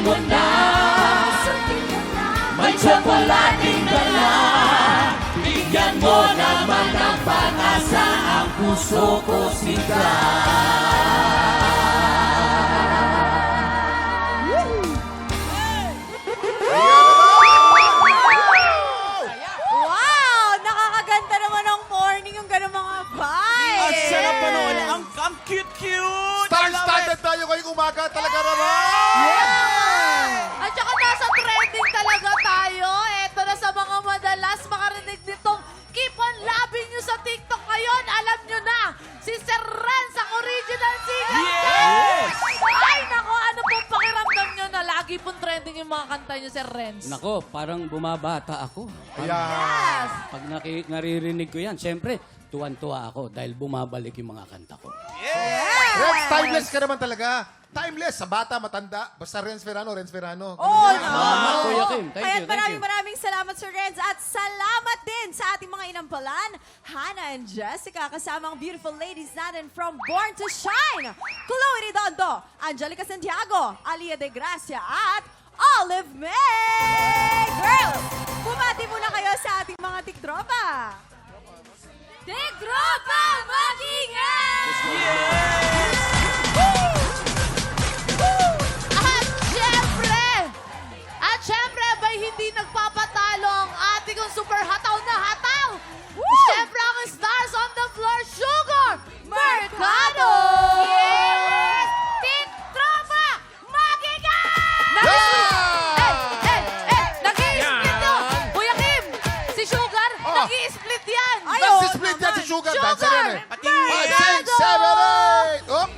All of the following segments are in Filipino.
mo na. May tsokolating dala. Bigyan mo naman ng pag-asa ang puso ko sika. Wow! Nakakaganda naman ang morning yung gano'ng mga vibes. Ang sarap pa noon. Ang cute-cute. Star-started tayo ngayong umaga talaga naman! At saka nasa trending talaga tayo. Eto na sa mga madalas makarinig nitong Keep on Loving You sa TikTok ngayon. Alam nyo na, si Sir Renz ang original singer. Yes! Ay, nako, ano pong pakiramdam nyo na lagi pong trending yung mga kanta nyo, Sir Renz? Nako, parang bumabata ako. Ayan. Pag naririnig ko yan, syempre, tuwan-tuwa ako dahil bumabalik yung mga kanta ko. Renz, timeless ka naman talaga. Timeless, sa bata, matanda. Basta Renz Ferrano. Oo, Salamat, Kuya Kim. Thank Kaya you, thank you. maraming salamat, Sir Renz. At salamat din sa ating mga inampalan, Hannah and Jessica, kasama ang beautiful ladies natin from Born to Shine, Chloe Redondo, Angelica Santiago, Alia De Gracia, at Olive May! Girls, bumati muna kayo sa ating mga tiktropa. Tiktropa, mag-ingat! At syempre, abay hindi nagpapatalo ang ating super hataw na hataw. Syempre, ang stars on the floor, Sugar Mercado! Yes! Tiktropa, mag-ingat! Nag-i-split yun! Kuya Kim, si Sugar, nag-i-split yan! Nagsisplit yan si Sugar. Dancer yan eh. Patingin. 5, 6, 7, 8. Up!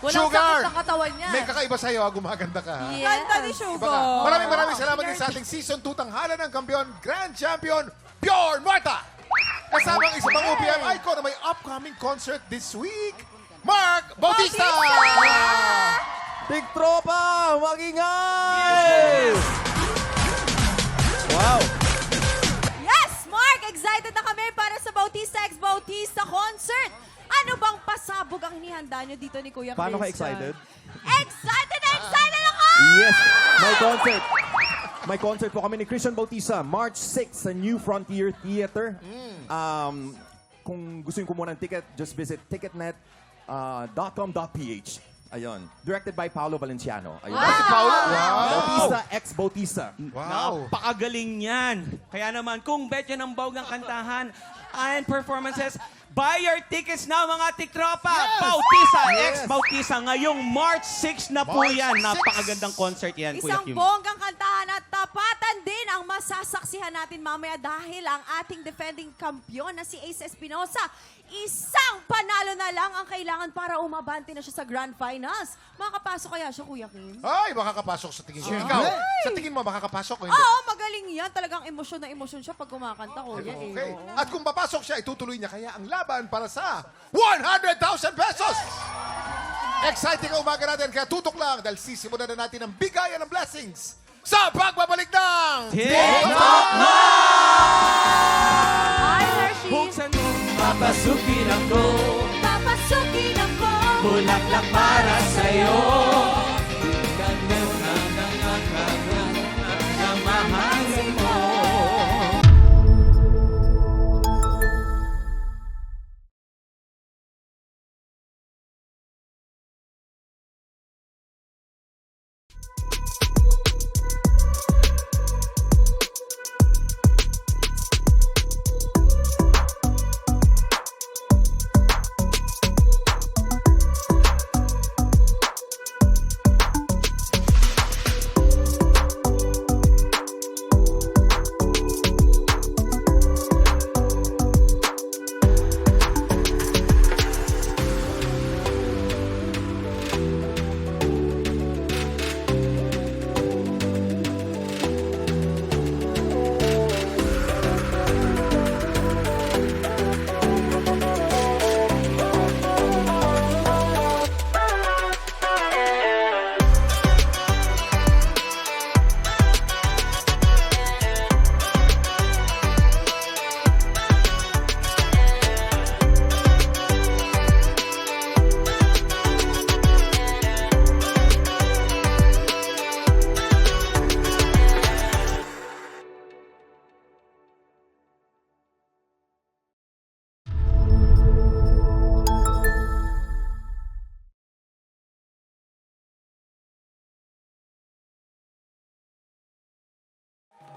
Walang Sugar! sakit ang katawan niya. May kakaiba sa'yo, gumaganda ka. Yes. Ganda ni Iba Sugar. ka. Maraming salamat din sa ating Season 2 tanghalan ng kampiyon, Grand Champion, Pure Marta. Kasama ang isa pang OPM icon na may upcoming concert this week, Mark Bautista! Tiktropa, mag-ingay! Wow! Yes, Mark! Excited na kami para sa Bautista x Bautista concert. Ano bang pasabog ang inihanda nyo dito ni Kuya Paano ka Christian? excited? Excited na excited ako! Yes, may concert. May concert po kami ni Christian Bautista, March 6 sa New Frontier Theater. Kung gusto nyo kumuha ng ticket, just visit ticketnet.com.ph. Ayun. Directed by Paolo Valenciano. Ayun. Si Paolo? Wow! Bautista x Bautista. Wow! Napakagaling yan. Kaya naman, kung bet yan ang bawgang kantahan and performances, buy your tickets na mga tiktropa. Bautista x Bautista. Ngayong March 6 na po March yan. 6. Napakagandang concert yan, Kuya Isang Kim. bonggang kantahan at tapatan din ang masasaksihan natin mamaya dahil ang ating defending kampiyon na si Ace Espinosa, isang panalo na lang ang kailangan para umabante na siya sa Grand Finals. Makakapasok kaya siya, Kuya Kim? Ay, makakapasok sa tingin ko. Ikaw, sa tingin mo, makakapasok o hindi? Oo, magaling yan. Talagang emosyon na emosyon siya pag kumakanta, Kuya. Okay. Oo. At kung papasok siya, itutuloy niya kaya ang laban para sa 100,000 pesos! Exciting ang umaga natin, kaya tutok lang dahil sisimulan na natin ang bigayan ng blessings sa pagbabalik ng TikTok Hi, Hershey! Buksan mo. Papasukin ako, Papasukin ako! bulaklak para sa'yo. Ganyan na mahalin mo.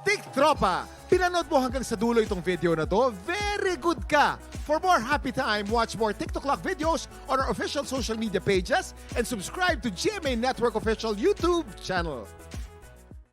TikTropa, pinanood mo hanggang sa dulo itong video na to? Very good ka! For more happy time, watch more TikTok Clock videos on our official social media pages and subscribe to GMA Network official YouTube channel.